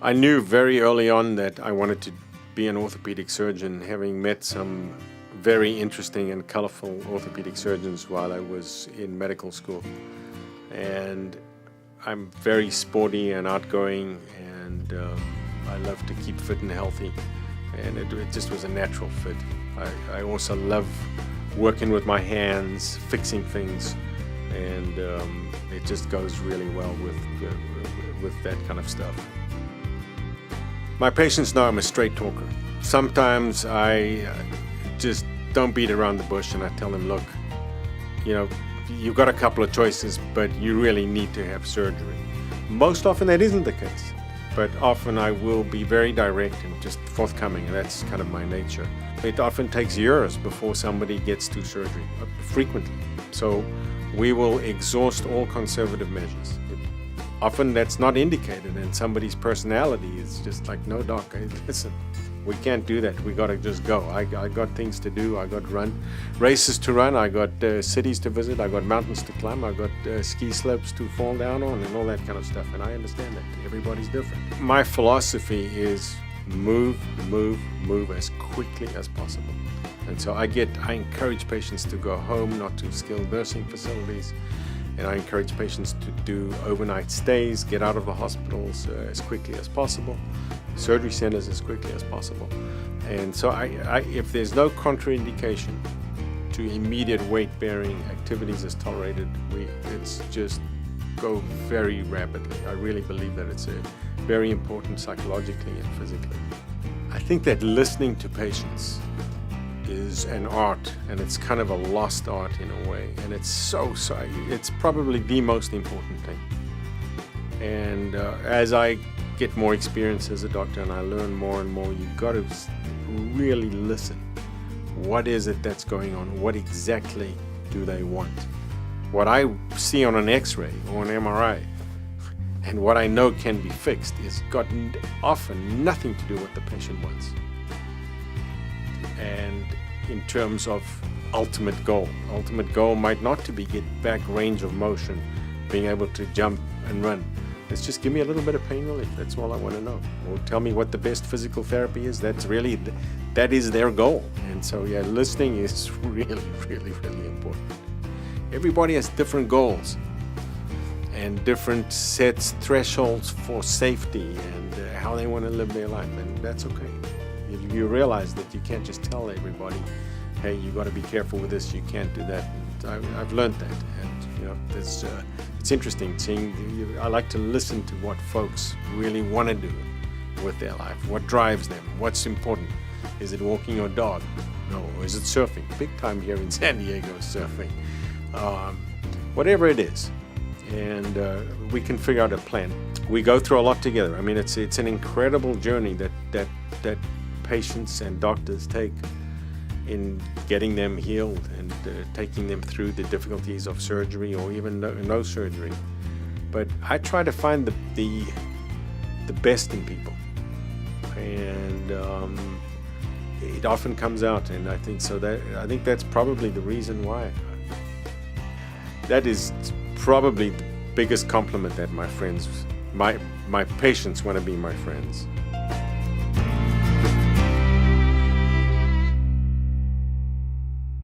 I knew very early on that I wanted to be an orthopedic surgeon, having met some very interesting and colorful orthopedic surgeons while I was in medical school. And I'm very sporty and outgoing, and I love to keep fit and healthy, and it just was a natural fit. I also love working with my hands, fixing things, and it just goes really well with that kind of stuff. My patients know I'm a straight talker. Sometimes I just don't beat around the bush, and I tell them, look, you've got a couple of choices, but you really need to have surgery. Most often that isn't the case, but often I will be very direct and just forthcoming, and that's kind of my nature. It often takes years before somebody gets to surgery, frequently. So we will exhaust all conservative measures. Often that's not indicated, and somebody's personality is just like, no doc, listen, we can't do that. We got to just go. I got things to do. I got races to run. I got cities to visit. I got mountains to climb. I got ski slopes to fall down on, and all that kind of stuff. And I understand that. Everybody's different. My philosophy is move as quickly as possible. And so I encourage patients to go home, not to skilled nursing facilities. And I encourage patients to do overnight stays, get out of the hospitals as quickly as possible, surgery centers as quickly as possible. And so if there's no contraindication to immediate weight-bearing activities as tolerated, it's just go very rapidly. I really believe that it's very important psychologically and physically. I think that listening to patients is an art, and it's kind of a lost art in a way, and it's it's probably the most important thing. And as I get more experience as a doctor and I learn more and more, you've got to really listen. What is it that's going on? What exactly do they want? What I see on an x-ray or an MRI and what I know can be fixed is got often nothing to do with what the patient wants. And in terms of ultimate goal might not to be get back range of motion, being able to jump and run. It's just give me a little bit of pain relief. That's all I want to know. Or tell me what the best physical therapy is. That is their goal. And so listening is really important. Everybody has different goals and different thresholds for safety and how they want to live their life, and that's okay. You realize that you can't just tell everybody, hey, you got to be careful with this, you can't do that. I've learned that, and it's interesting seeing. I like to listen to what folks really want to do with their life, what drives them, what's important. Is it walking your dog? No. Is it surfing? Big time here in San Diego, surfing. Whatever it is, and we can figure out a plan. We go through a lot together. I mean, it's an incredible journey that patients and doctors take in getting them healed and taking them through the difficulties of surgery or even no surgery. But I try to find the best in people, and it often comes out. And I think that's probably the reason why. That is probably the biggest compliment that my patients want to be my friends.